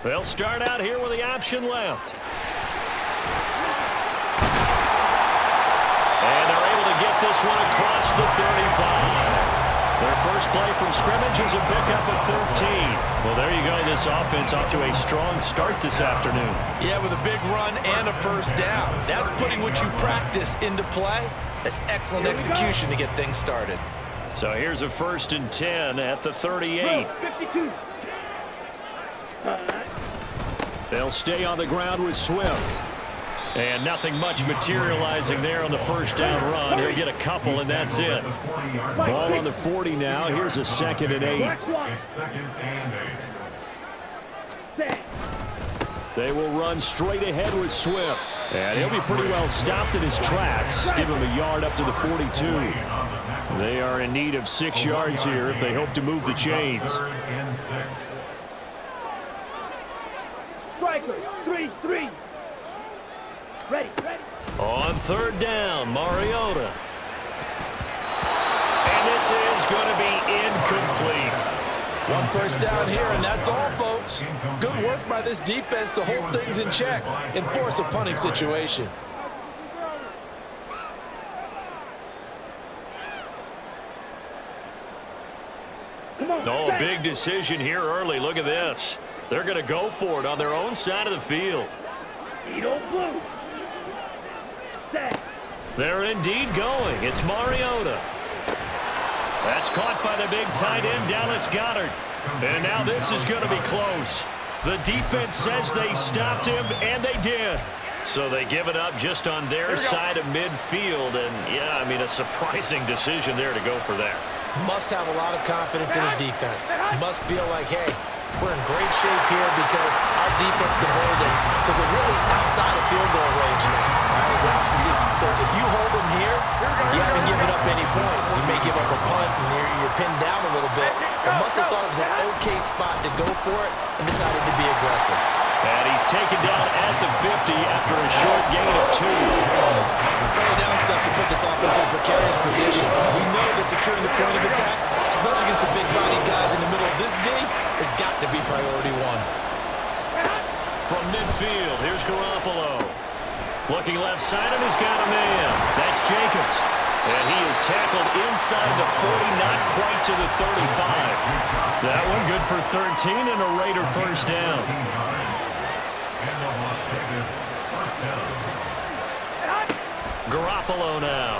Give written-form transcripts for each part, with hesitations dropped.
They'll start out here with the option left. And they're able to get this one across the 35. Their first play from scrimmage is a pickup of 13. Well, there you go. This offense off to a strong start this afternoon. Yeah, with a big run and a first down. That's putting what you practice into play. That's excellent execution to get things started. So here's a 1st and 10 at the 38. They'll stay on the ground with Swift. And nothing much materializing there on the first down run. He'll get a couple, and that's it. Ball on the 40 now. Here's a 2nd and 8. They will run straight ahead with Swift. And he'll be pretty well stopped in his tracks. Give him a yard up to the 42. They are in need of 6 yards here if they hope to move the chains. Striker, 3-3. Ready. On 3rd down, Mariota. And this is going to be incomplete. One first down here, and that's all, folks. Good work by this defense to hold things in check and force a punting situation. Oh, big decision here early. Look at this. They're going to go for it on their own side of the field. They're indeed going. It's Mariota. That's caught by the big tight end, Dallas Goedert. And now this is going to be close. The defense says they stopped him, and they did. So they give it up just on their side of midfield. And, yeah, I mean, a surprising decision there to go for that. Must have a lot of confidence in his defense. Must feel like, hey, we're in great shape here because our defense can hold him because they're really outside of field goal range now. So if you hold them here, you haven't given up any points. You may give up a punt and you're pinned down a little bit, but must have thought it was an okay spot to go for it and decided to be aggressive. And he's taken down at the 50 after a short gain of 2. Early down stuff to put this offense in a precarious position. We know that securing the point of attack, especially against the big-bodied guys in the middle of this D, has got to be priority 1. From midfield, here's Garoppolo. Looking left side, and he's got a man. That's Jacobs. And he is tackled inside the 40, not quite to the 35. That one good for 13 and a Raider first down. Garoppolo now.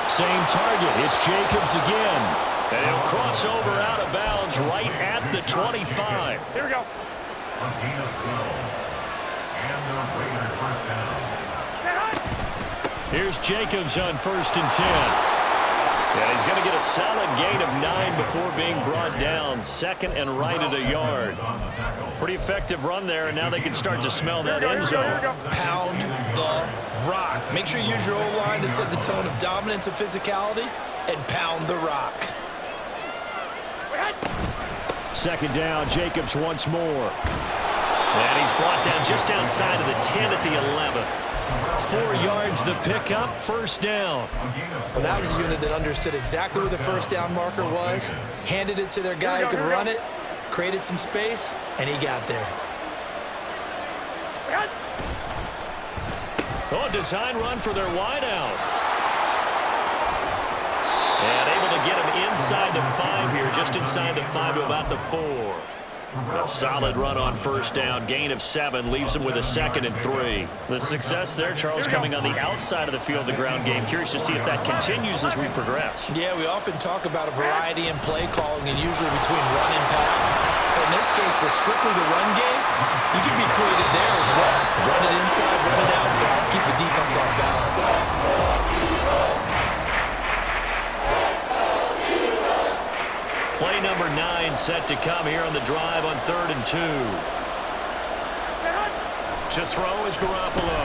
Same target. It's Jacobs again. And he'll cross over out of bounds right at the 25. Here we go. Here's Jacobs on 1st and 10. Yeah, he's going to get a solid gain of 9 before being brought down. 2nd and right at a yard. Pretty effective run there, and now they can start to smell that end zone. Pound the rock. Make sure you use your O-line to set the tone of dominance and physicality, and pound the rock. 2nd down, Jacobs once more. And he's brought down just outside of the 10 at the 11. 4 yards the pickup, first down. Well, that was a unit that understood exactly where the first down marker was, handed it to their guy who could run it, created some space, and he got there. Oh, design run for their wideout. And able to get him inside the 5 here, just inside the 5 to about the 4. A solid run on first down, gain of 7, leaves him with a 2nd and 3. The success there, Charles, coming on the outside of the field, the ground game. Curious to see if that continues as we progress. Yeah, we often talk about a variety in play calling and usually between run and pass. But in this case, with strictly the run game, you can be creative there as well. Run it inside, run it outside, keep the defense off balance. Play number 9 set to come here on the drive on 3rd and 2. To throw is Garoppolo.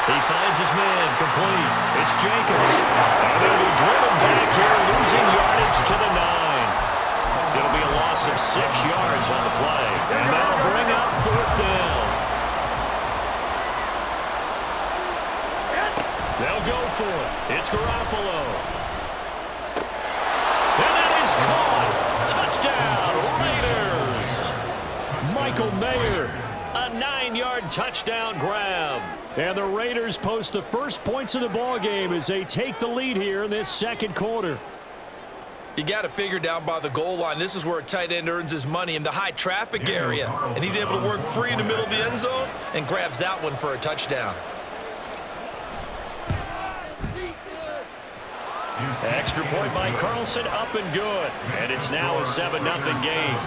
He finds his man, complete. It's Jacobs. And he'll be driven back here, losing yardage to the 9. It'll be a loss of 6 yards on the play. And that'll bring up 4th down. They'll go for it. It's Garoppolo. And that is caught. Touchdown, Raiders. Michael Mayer. A 9-yard touchdown grab. And the Raiders post the first points of the ball game as they take the lead here in this second quarter. You got to figure down by the goal line. This is where a tight end earns his money in the high traffic area. And he's able to work free in the middle of the end zone and grabs that one for a touchdown. Extra point by Carlson, up and good. And it's now a 7-0 game.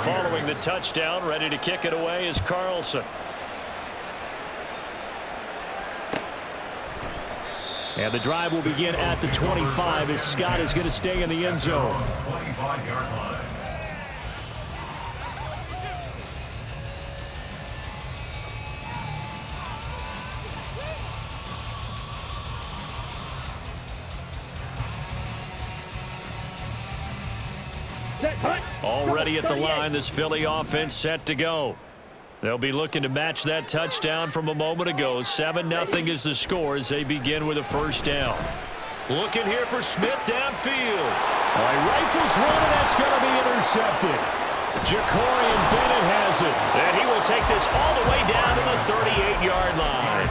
Following the touchdown, ready to kick it away is Carlson. And the drive will begin at the 25 as Scott is going to stay in the end zone. 25-yard line. Already at the line, this Philly offense set to go. They'll be looking to match that touchdown from a moment ago. 7-0 is the score as they begin with a first down. Looking here for Smith downfield. He rifles one, and that's going to be intercepted. Jacorian Bennett has it. And he will take this all the way down to the 38-yard line.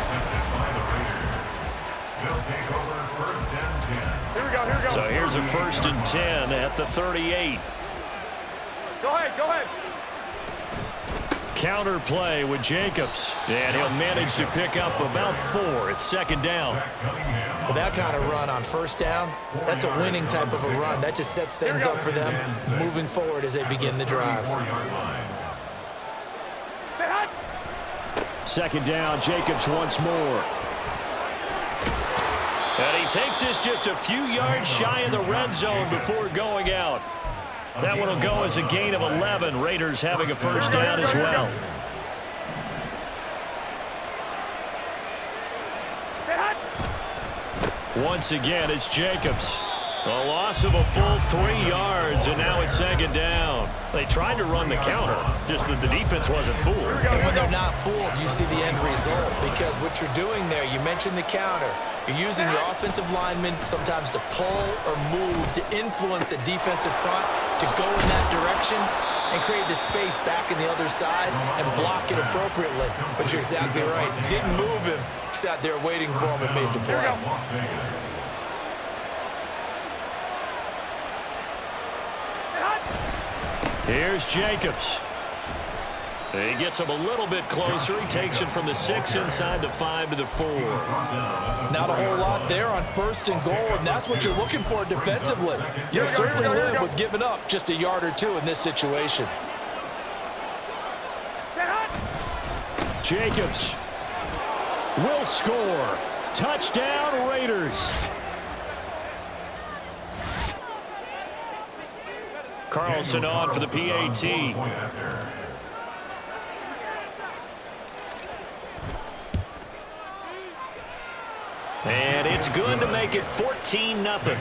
Here we go. So here's a 1st and 10 at the 38. Go ahead. Counter play with Jacobs. And he'll manage to pick up about 4. It's 2nd down. Well, that kind of run on first down, that's a winning type of a run. That just sets things up for them moving forward as they begin the drive. 2nd down, Jacobs once more. And he takes this just a few yards shy of the red zone before going out. That one will go as a gain of 11. Raiders having a first down as well. Once again, it's Jacobs. A loss of a full 3 yards, and now it's 2nd down. They tried to run the counter, just that the defense wasn't fooled. And when they're not fooled, you see the end result, because what you're doing there, you mentioned the counter. You're using your offensive linemen sometimes to pull or move to influence the defensive front to go in that direction and create the space back in the other side and block it appropriately. But you're exactly right. Didn't move him. Sat there waiting for him and made the play. Here's Jacobs. He gets him a little bit closer. He takes it from the 6 inside the 5 to the 4. Not a whole lot there on 1st and goal, and that's what you're looking for defensively. You'll certainly live with giving up just a yard or 2 in this situation. Jacobs will score. Touchdown, Raiders. Carlson on for the PAT. And it's good to make it 14-0.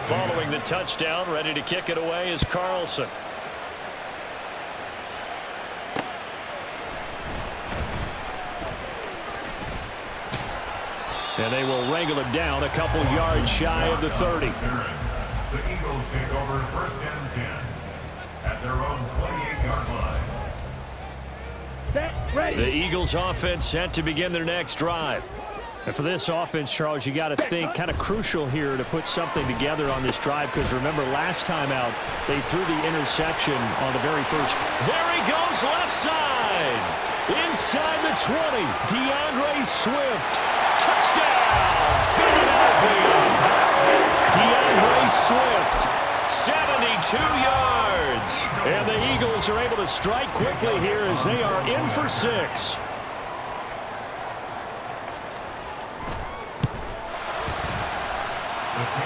Following the touchdown, ready to kick it away is Carlson. And they will wrangle him down a couple yards shy of the 30. The Eagles take over 1st and 10 at their own 28-yard line. Set, ready. The Eagles offense set to begin their next drive. And for this offense, Charles, you got to think kind of crucial here to put something together on this drive, because remember last time out they threw the interception on the very first. There he goes left side. Inside the 20, DeAndre Swift. Touchdown, Philadelphia. DeAndre Swift, 72 yards. And the Eagles are able to strike quickly here as they are in for 6.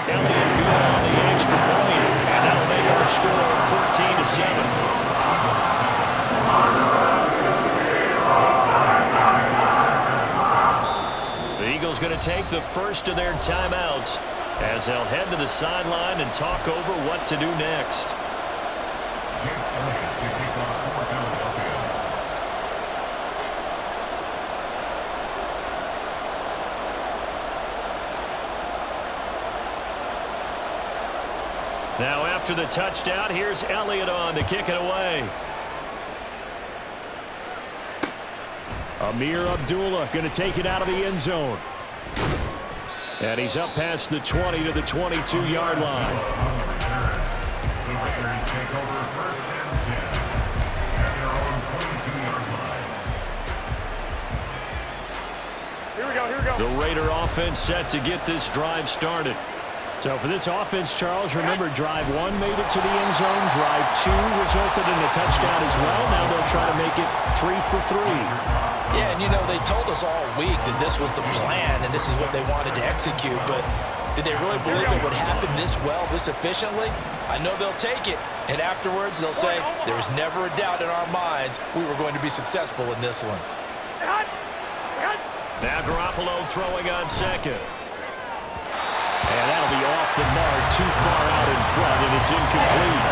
Elliott good on the extra point, and that'll make our score 14-7. The Eagles going to take the first of their timeouts as they'll head to the sideline and talk over what to do next. Now after the touchdown, here's Elliott on to kick it away. Amir Abdullah going to take it out of the end zone. And he's up past the 20 to the 22-yard line. The Raiders take over first and 10 at their own 22-yard line. Here we go, here we go. The Raider offense set to get this drive started. So for this offense, Charles, remember, drive 1 made it to the end zone. Drive 2 resulted in a touchdown as well. Now they'll try to make it 3 for 3. Yeah, and you know, they told us all week that this was the plan and this is what they wanted to execute, but did they really believe it would happen this well, this efficiently? I know they'll take it, and afterwards they'll say, there was never a doubt in our minds we were going to be successful in this one. Now Garoppolo throwing on second. And that'll be off the mark, too far out in front, and it's incomplete.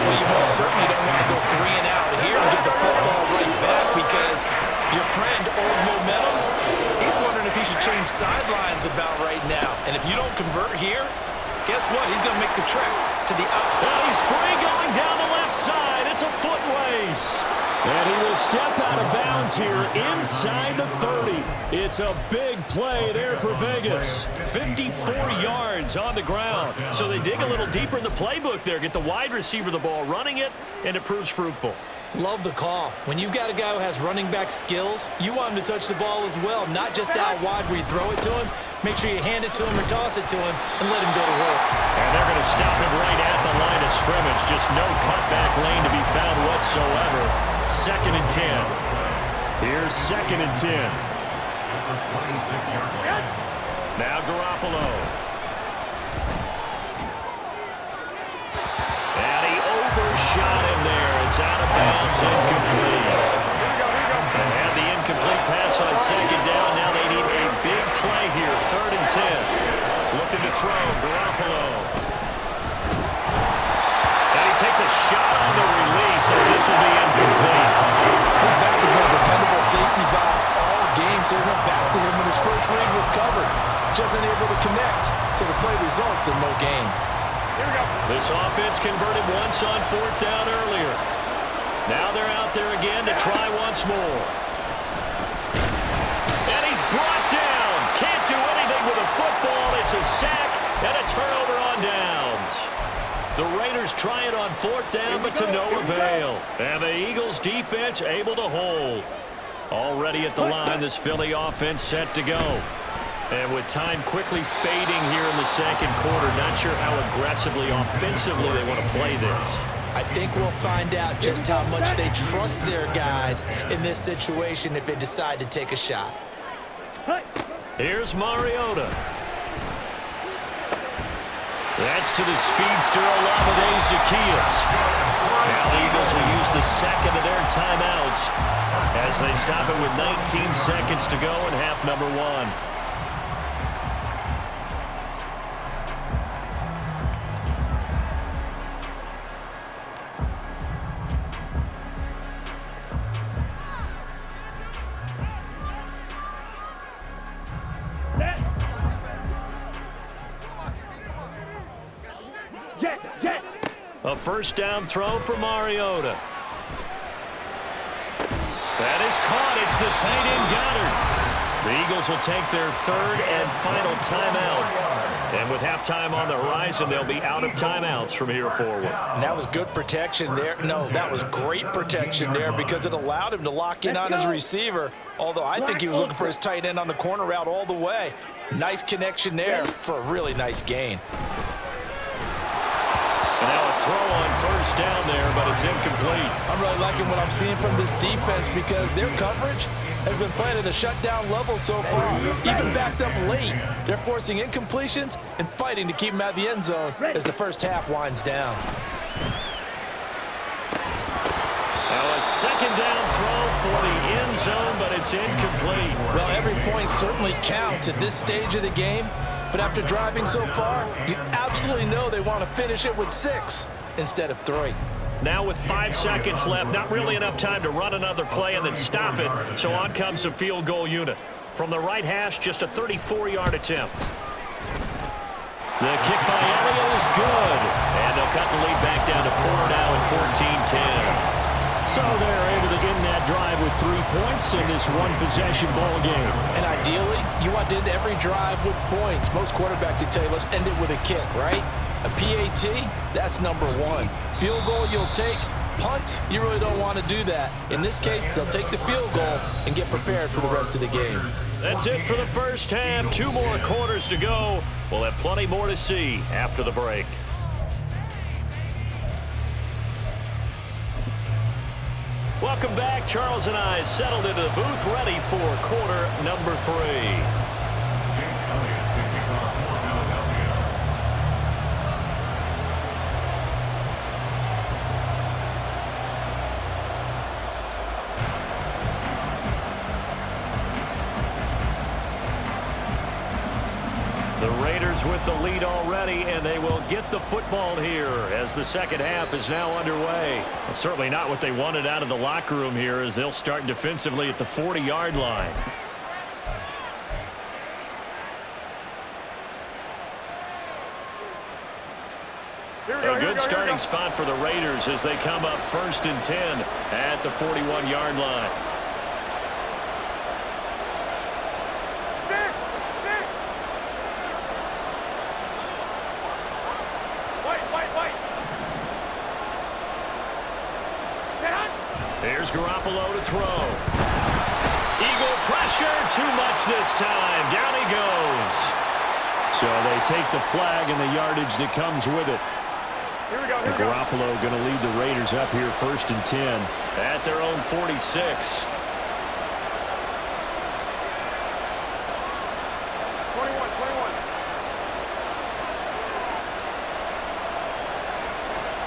Well, you most certainly don't want to go 3 and out here and get the football right back because your friend, Old Momentum, he's wondering if he should change sidelines about right now. And if you don't convert here, guess what? He's going to make the trek to the out. Well, he's free going down the left side. It's a foot race. And he will step out of bounds here inside the 30. It's a big play there for Vegas. 54 yards on the ground. So they dig a little deeper in the playbook there, get the wide receiver the ball, running it, and it proves fruitful. Love the call. When you've got a guy who has running back skills, you want him to touch the ball as well, not just out wide where you throw it to him. Make sure you hand it to him or toss it to him and let him go to work. And they're going to stop him right at the line of scrimmage. Just no cutback lane to be found whatsoever. 2nd and 10. Here's 2nd and 10. Now Garoppolo. And he overshot him there. It's out of bounds, incomplete. They had the incomplete pass on 2nd down. Now they need a big play here. 3rd and 10. Looking to throw. Garoppolo. And he takes a shot on the release as this will be incomplete. His back has been a dependable safety valve all game, so he went back to him when his first read was covered. Just unable to connect, so the play results in no gain. This offense converted once on 4th down earlier. Now they're out there again to try once more. And he's brought down. Can't do anything with a football. It's a sack and a turnover on downs. The Raiders try it on 4th down, but to no avail. And the Eagles defense able to hold. Already at the line, this Philly offense set to go. And with time quickly fading here in the 2nd quarter, not sure how aggressively, offensively they want to play this. I think we'll find out just how much they trust their guys in this situation if they decide to take a shot. Here's Mariota. That's to the speedster, Olamide Zaccheaus. Now the Eagles will use the 2nd of their timeouts as they stop it with 19 seconds to go in half number 1. A 1st down throw for Mariota. That is caught. It's the tight end Goddard. The Eagles will take their 3rd and final timeout. And with halftime on the horizon, they'll be out of timeouts from here forward. And that was good protection there. No, that was great protection there because it allowed him to lock in on his receiver. Although I think he was looking for his tight end on the corner route all the way. Nice connection there for a really nice gain. And now a throw on 1st down there, but it's incomplete. I'm really liking what I'm seeing from this defense because their coverage has been playing at a shutdown level so far, even backed up late. They're forcing incompletions and fighting to keep them out of the end zone as the first half winds down. Now a 2nd down throw for the end zone, but it's incomplete. Well, every point certainly counts at this stage of the game. But after driving so far, you absolutely know they want to finish it with 6 instead of 3. Now with 5 seconds left, not really enough time to run another play and then stop it. So on comes the field goal unit. From the right hash, just a 34-yard attempt. The kick by Elliott is good. And they'll cut the lead back down to 4 now at 14-10. So they're able to end that drive with 3 points in this one-possession ball game. And ideally, you want to end every drive with points. Most quarterbacks would tell you, let's end it with a kick, right? A PAT, that's number 1. Field goal you'll take. Punts, you really don't want to do that. In this case, they'll take the field goal and get prepared for the rest of the game. That's it for the first half. 2 more quarters to go. We'll have plenty more to see after the break. Welcome back. Charles and I settled into the booth, ready for quarter number 3. The Raiders with the lead already, and they will get the football here as the second half is now underway. Well, certainly not what they wanted out of the locker room here, as they'll start defensively at the 40-yard line. A good starting spot for the Raiders as they come up 1st and 10 at the 41-yard line. Here's Garoppolo to throw. Eagle pressure, too much this time. Down he goes. So they take the flag and the yardage that comes with it. Here we go. Garoppolo going to lead the Raiders up here 1st and 10 at their own 46.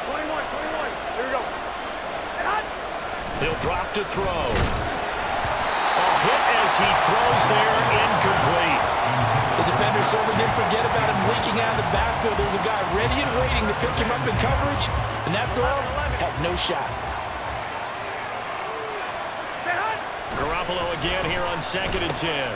21. Here we go. He'll drop to throw. A hit as he throws there, incomplete. The defender certainly didn't forget about him leaking out of the backfield. There's a guy ready and waiting to pick him up in coverage, and that throw had no shot. Garoppolo again here on 2nd and 10.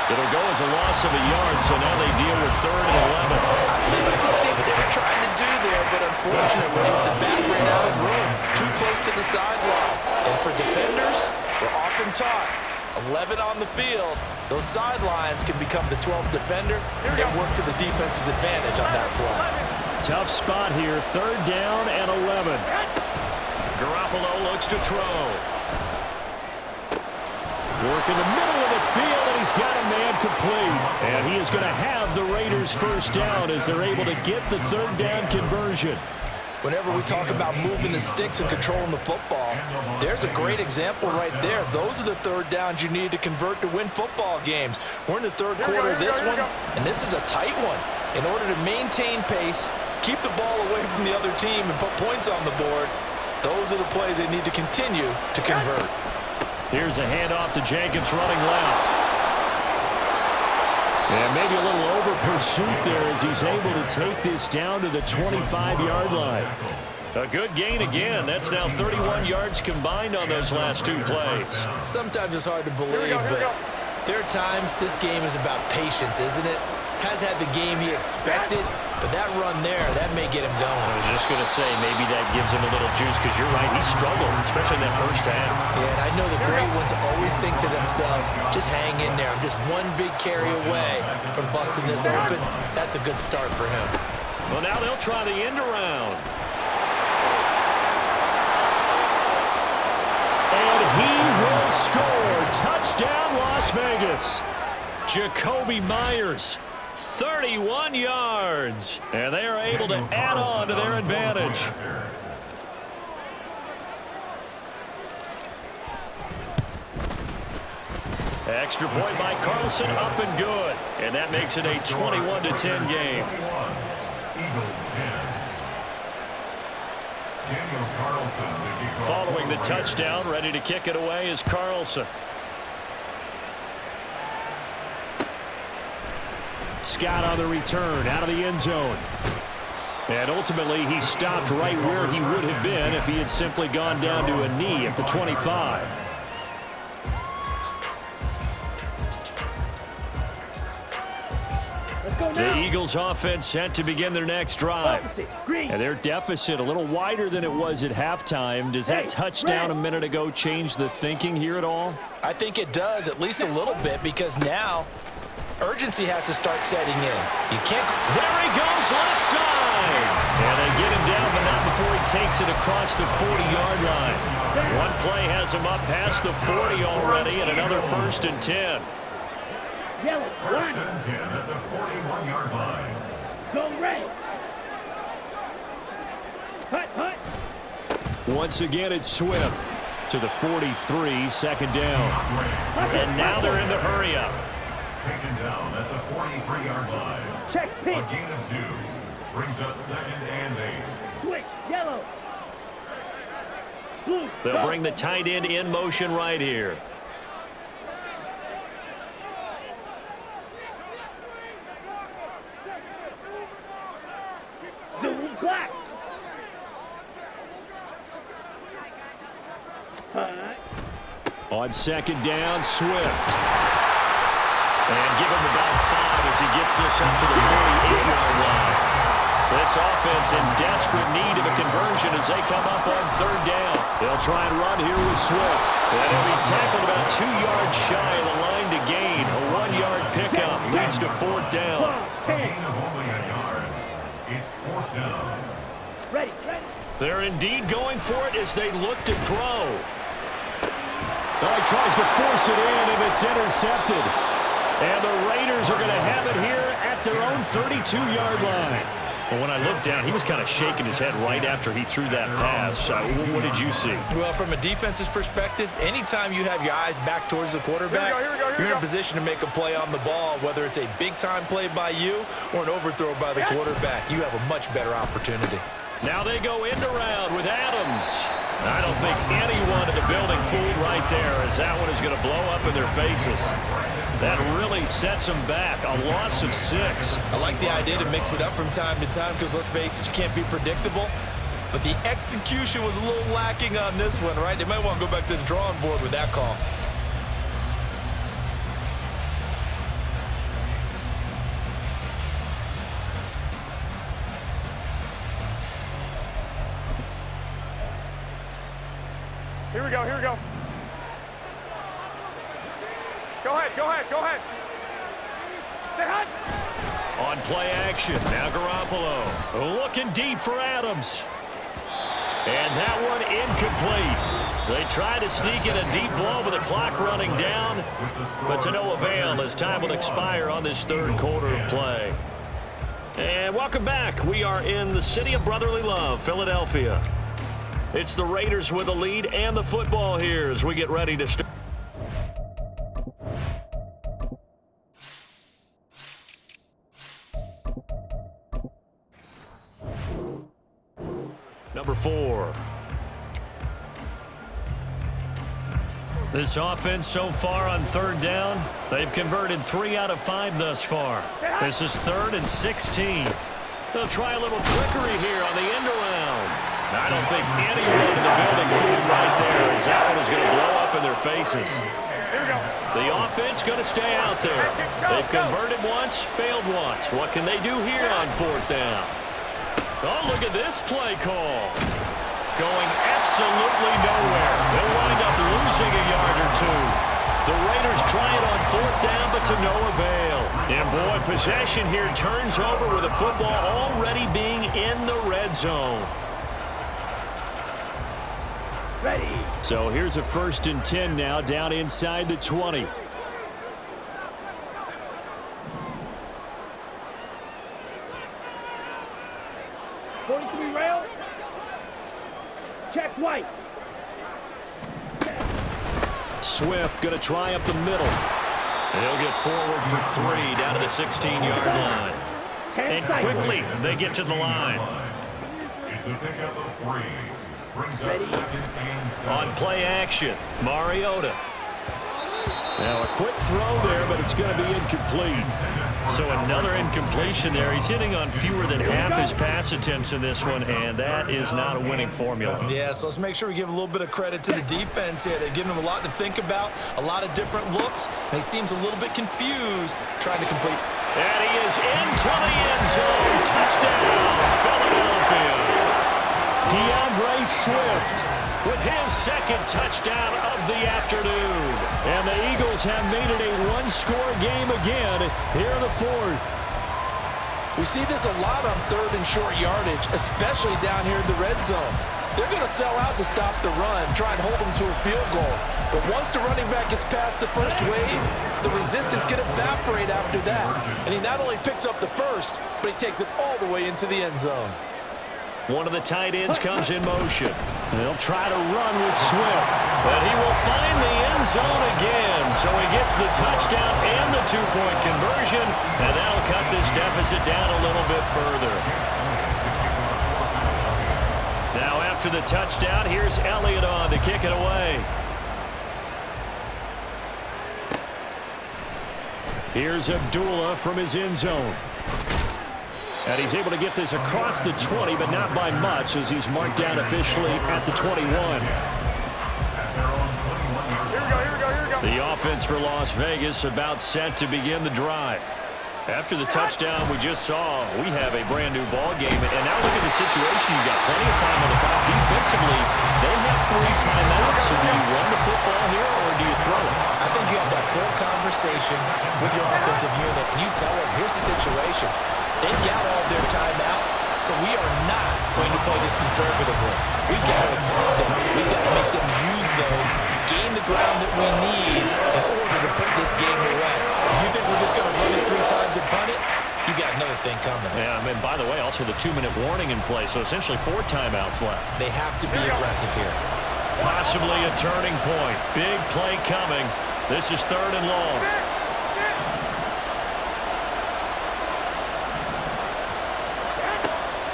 It'll go as a loss of a yard, so now they deal with 3rd and 11. I believe I could see what they were trying to do there, but unfortunately, the back ran out of room, too close to the sideline. And for defenders, we're often taught, 11 on the field, those sidelines can become the 12th defender and work to the defense's advantage on that play. Tough spot here, 3rd down and 11. Garoppolo looks to throw. Work in the middle of the field, and he's got a man complete. And he is going to have the Raiders' 1st down as they're able to get the 3rd down conversion. Whenever we talk about moving the sticks and controlling the football, there's a great example right there. Those are the 3rd downs you need to convert to win football games. We're in the 3rd quarter of this one, and this is a tight one. In order to maintain pace, keep the ball away from the other team, and put points on the board, those are the plays they need to continue to convert. Here's a handoff to Jenkins running left. And maybe a little over pursuit there as he's able to take this down to the 25-yard line. A good gain again. That's now 31 yards combined on those last 2 plays. Sometimes it's hard to believe, but there are times this game is about patience, isn't it? Has had the game he expected, but that run there, that may get him going. I was just going to say, maybe that gives him a little juice, because you're right, he struggled, especially in that 1st half. Yeah, and I know the great ones always think to themselves, just hang in there. I'm just one big carry away from busting this open. That's a good start for him. Well, now they'll try the end around. And he will score. Touchdown, Las Vegas. Jacoby Myers, 31 yards. And they are able to add on to their advantage. Extra point by Carlson, up and good. And that makes it a 21-10 game. Following the touchdown, ready to kick it away is Carlson. Scott on the return, out of the end zone. And ultimately, he stopped right where he would have been if he had simply gone down to a knee at the 25. Let's The Eagles offense set to begin their next drive. And their deficit a little wider than it was at halftime. Does that touchdown a minute ago change the thinking here at all? I think it does, at least a little bit, because now urgency has to start setting in. You can't. There he goes, left side. And they get him down, but not before he takes it across the 40-yard line. One play has him up past the 40 already, and another 1st and 10. First and 10 at the 41-yard line. Go red. Hut. Once again, it's Swift to the 43, second down. And now they're in the hurry-up. Taken down at the 43-yard line. Check A pitch. gain of 2. Brings up 2nd and 8. Switch. Yellow. Blue. They'll bring the tight end in motion right here. Zoom black. On second down, Swift. And give him about 5 as he gets this up to the 48-yard line. This offense in desperate need of a conversion as they come up on 3rd down. They'll try and run here with Swift. And he'll be tackled about 2 yards shy of the line to gain. A 1-yard pickup leads to 4th down. A gain of only a yard. It's 4th down. Ready. They're indeed going for it as they look to throw. He tries to force it in, and it's intercepted. And the Raiders are going to have it here at their own 32-yard line. Well, when I looked down, he was kind of shaking his head right after he threw that pass. What did you see? Well, from a defense's perspective, anytime you have your eyes back towards the quarterback, you're in a position to make a play on the ball, whether it's a big-time play by you or an overthrow by the quarterback. You have a much better opportunity. Now they go end around with Adams. I don't think anyone in the building fooled right there, as that one is going to blow up in their faces. That really sets them back. A loss of 6. I like the idea to mix it up from time to time because, let's face it, you can't be predictable. But the execution was a little lacking on this one, right? They might want to go back to the drawing board with that call. Here we go. Go ahead. Stay hot. On play action, now Garoppolo looking deep for Adams. And that one incomplete. They try to sneak in a deep ball with the clock running down, but to no avail as time will expire on this 3rd quarter of play. And welcome back. We are in the city of brotherly love, Philadelphia. It's the Raiders with the lead and the football here as we get ready to start. Number 4. This offense so far on 3rd down, they've converted 3 out of 5 thus far. This is 3rd and 16. They'll try a little trickery here on the end around. I don't think anyone in the building fooled right there, as that one is going to blow up in their faces. The offense going to stay out there. They've converted once, failed once. What can they do here on 4th down? Oh, look at this play call. Going absolutely nowhere. They'll wind up losing a yard or 2. The Raiders try it on 4th down, but to no avail. And boy, possession here turns over with the football already being in the red zone. Ready. So here's a 1st and 10 now, down inside the 20. Rail. Check white. Swift going to try up the middle. And he'll get forward for 3 down to the 16-yard line. And quickly they get to the line. It's a pickup of 3. Brings up 2nd and 7. On play action, Mariota. Now a quick throw there, but it's going to be incomplete. So another incompletion there. He's hitting on fewer than half his pass attempts in this one, and that is not a winning formula. Yeah, so let's make sure we give a little bit of credit to the defense here. They've given him a lot to think about, a lot of different looks, and he seems a little bit confused trying to complete And he is into the end zone. Touchdown, Philadelphia. DeAndre Swift with his second touchdown of the afternoon. And the Eagles have made it a one-score game again here in the fourth. We see this a lot on third and short yardage, especially down here in the red zone. They're going to sell out to stop the run, try and hold them to a field goal. But once the running back gets past the first wave, the resistance can evaporate after that. And he not only picks up the first, but he takes it all the way into the end zone. One of the tight ends comes in motion. They'll try to run with Swift, but he will find the end zone again. So he gets the touchdown and the two-point conversion, and that'll cut this deficit down a little bit further. Now after the touchdown, here's Elliott on to kick it away. Here's Abdullah from his end zone. And he's able to get this across the 20, but not by much, as he's marked down officially at the 21. Here we go. The offense for Las Vegas about set to begin the drive. After the touchdown we just saw, we have a brand-new ball game. And now look at the situation. You've got plenty of time on the clock. Defensively, they have 3 timeouts. So do you run the football here, or do you throw it? I think you have that full conversation with your offensive unit, and you tell them, here's the situation. They've got all their timeouts, so we are not going to play this conservatively. We've got to attack them. We've got to make them use those, gain the ground that we need in order to put this game away. If you think we're just going to run it 3 times and punt it, you got another thing coming. Yeah, I mean, by the way, also the 2-minute warning in play, so essentially 4 timeouts left. They have to be aggressive here. Possibly a turning point. Big play coming. This is 3rd and long.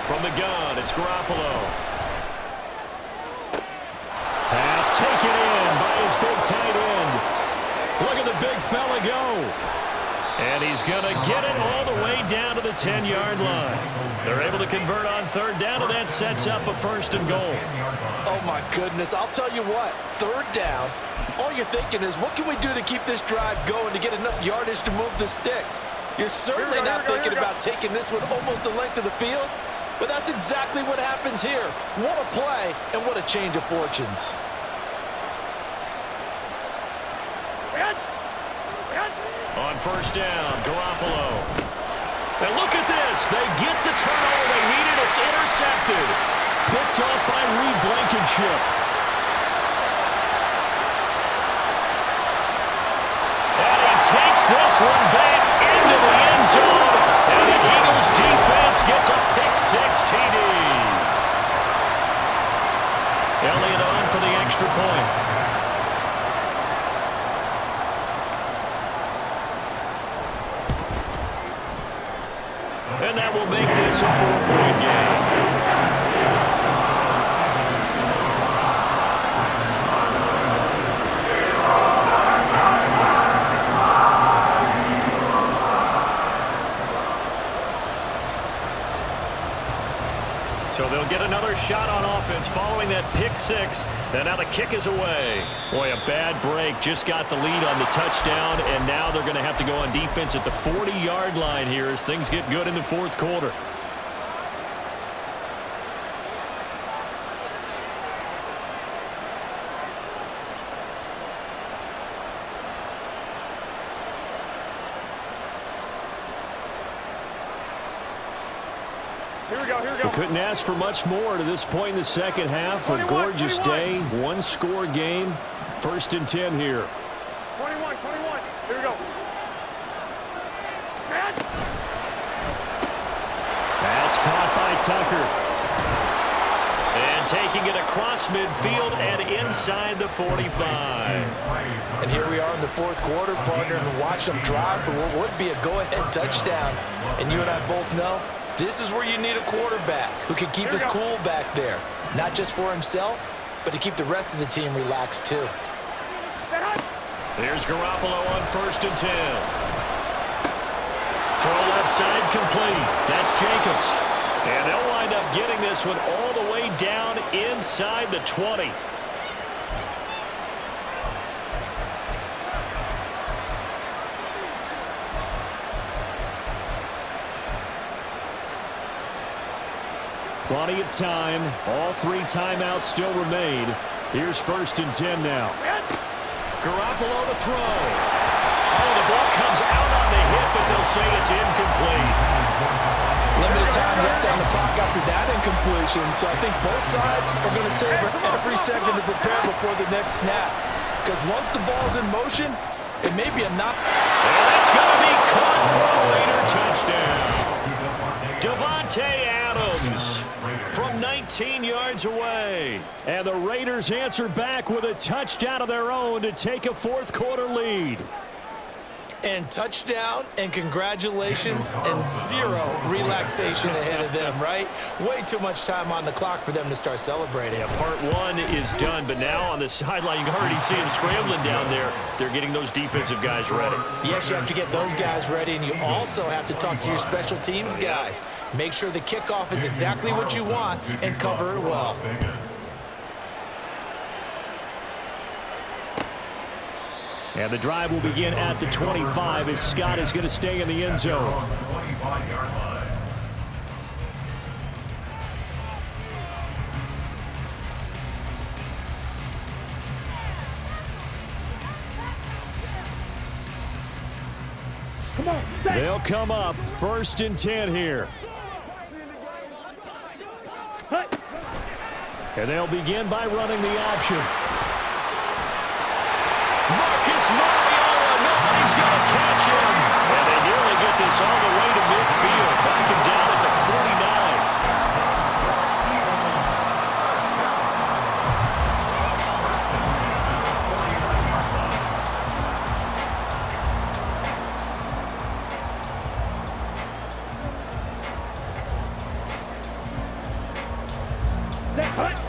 From the gun, it's Garoppolo. Pass taken in by his big tight end. Look at the big fella go. And he's going to get it all the way down to the 10-yard line. They're able to convert on 3rd down, and that sets up a 1st and goal. Oh, my goodness. I'll tell you what, 3rd down, all you're thinking is, what can we do to keep this drive going to get enough yardage to move the sticks? You're certainly not thinking about taking this one almost the length of the field, but that's exactly what happens here. What a play, and what a change of fortunes. On 1st down, Garoppolo. And look at this. They get the turnover they needed. It's intercepted. Picked off by Reed Blankenship. And he takes this one back into the end zone. And the Eagles defense gets a pick-6 TD. Elliott on for the extra point. And that will make this a 4-point game. So they'll get another shot on offense following that pick-6. And now the kick is away. Boy, a bad break. Just got the lead on the touchdown, and now they're going to have to go on defense at the 40-yard line here as things get good in the 4th quarter. Here we go. We couldn't ask for much more to this point in the second half. A gorgeous day, 1-score game. 1st and 10 here. 21. Here we go. That's caught by Tucker. And taking it across midfield and inside the 45. And here we are in the 4th quarter, partner, and watch them drive for what would be a go-ahead touchdown. And you and I both know, this is where you need a quarterback who can keep his cool back there. Not just for himself, but to keep the rest of the team relaxed too. There's Garoppolo on 1st and 10. Throw left side complete. That's Jacobs. And they'll wind up getting this one all the way down inside the 20. Plenty of time. All 3 timeouts still remain. Here's 1st and 10 now. Garoppolo to throw. Oh, the ball comes out on the hit, but they'll say it's incomplete. Limited time left on the clock after that incompletion, so I think both sides are going to savor every second to prepare before the next snap. Because once the ball's in motion, it may be a knock. And that's going to be caught for a Raider touchdown. Davante Adams from 19 yards away. And the Raiders answer back with a touchdown of their own to take a 4th quarter lead. And touchdown and congratulations and 0 relaxation ahead of them, right? Way too much time on the clock for them to start celebrating. Yeah, part 1 is done, but now on the sideline, you can already see them scrambling down there. They're getting those defensive guys ready. Yes, you have to get those guys ready, and you also have to talk to your special teams guys. Make sure the kickoff is exactly what you want and cover it well. And the drive will begin at the 25 as Scott is going to stay in the end zone. They'll come up 1st and 10 here. And they'll begin by running the option. Marcus Mariota, nobody's going to catch him. And they nearly get this all the way to midfield. Back him down at the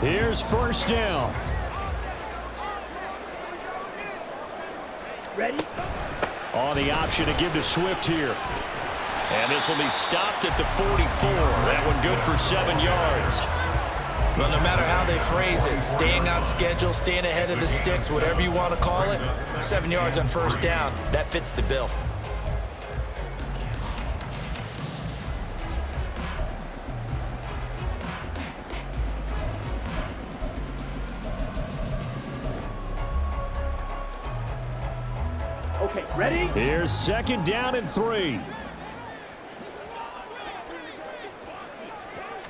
49. Here's 1st down. Ready? On the option to give to Swift here. And this will be stopped at the 44. That one good for 7 yards. Well, no matter how they phrase it, staying on schedule, staying ahead of the sticks, whatever you want to call it, 7 yards on 1st down, that fits the bill. Okay, ready? Here's 2nd down and 3.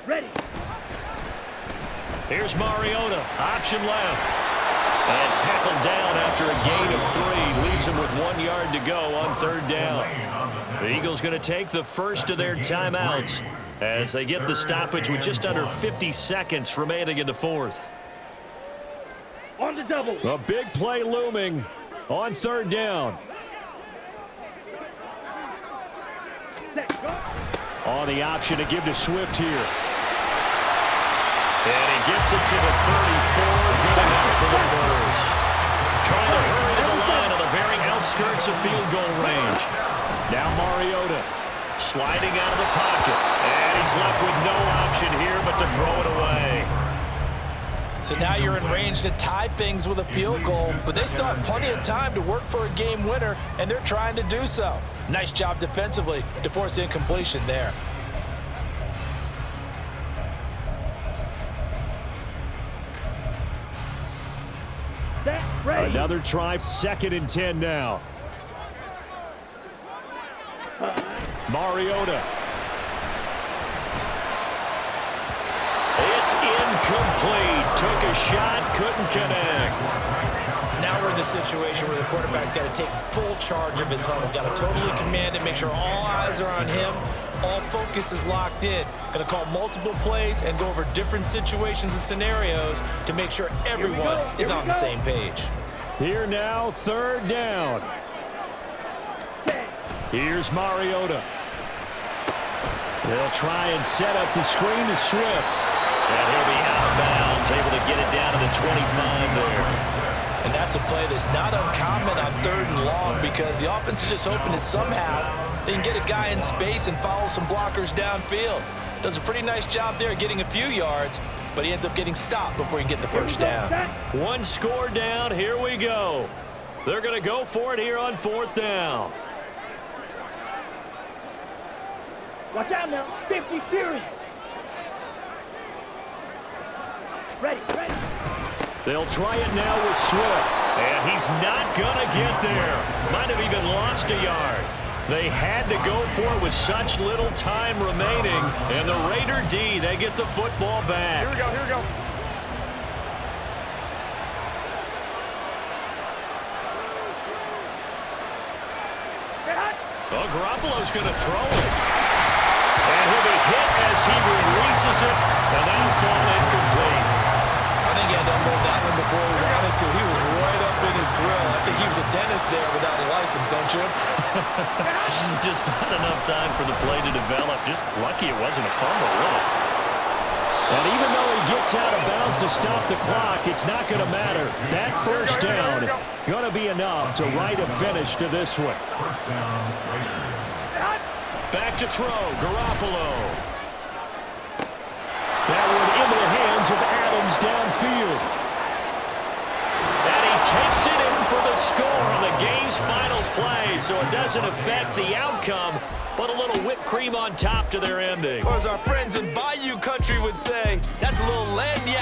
Ready. Here's Mariota, option left. And tackled down after a gain of 3. Leaves him with 1 yard to go on 3rd down. The Eagles going to take the first of their timeouts as they get the stoppage with just under 50 seconds remaining in the 4th. On the double. A big play looming on 3rd down. On the option to give to Swift here. And he gets it to the 34. Good enough for the first. Trying to hurry to the line on the very outskirts of field goal range. Now Mariota sliding out of the pocket. And he's left with no option here but to throw it away. So now you're in range to tie things with a field goal, but they still have plenty of time to work for a game winner, and they're trying to do so. Nice job defensively to force incompletion there. Another try, 2nd and 10 now. Mariota. It's incomplete. Took a shot, couldn't connect. Now we're in the situation where the quarterback's got to take full charge of his huddle. Got to totally command it, make sure all eyes are on him. All focus is locked in. Going to call multiple plays and go over different situations and scenarios to make sure everyone is on the same page. Here now, 3rd down. Here's Mariota. They'll try and set up the screen to Swift. And he'll be out of bounds, able to get it down to the 25 there. And that's a play that's not uncommon on 3rd and long because the offense is just hoping that somehow they can get a guy in space and follow some blockers downfield. Does a pretty nice job there getting a few yards, but he ends up getting stopped before he can get the first down. One score down. Here we go. They're going to go for it here on 4th down. Watch out now. 50 series. Ready. They'll try it now with Swift, and he's not going to get there. Might have even lost a yard. They had to go for it with such little time remaining, and the Raider D, they get the football back. Here we go. Well, Garoppolo's going to throw it. And he'll be hit as he releases it, and that'll fall incomplete. I think he had to unload that one before he wanted to. He was right up in his grill. I think he was a dentist there without a license, don't you? Just not enough time for the play to develop. Just lucky it wasn't a fumble, really. And even though he gets out of bounds to stop the clock, it's not going to matter. That first down going to be enough to write a finish to this one. First down, Raiders. Back to throw, Garoppolo. That one into the hands of Adams downfield. And he takes it in for the score on the game's final play, so it doesn't affect the outcome, but a little whipped cream on top to their ending. Or as our friends in Bayou Country would say, that's a little lagniappe.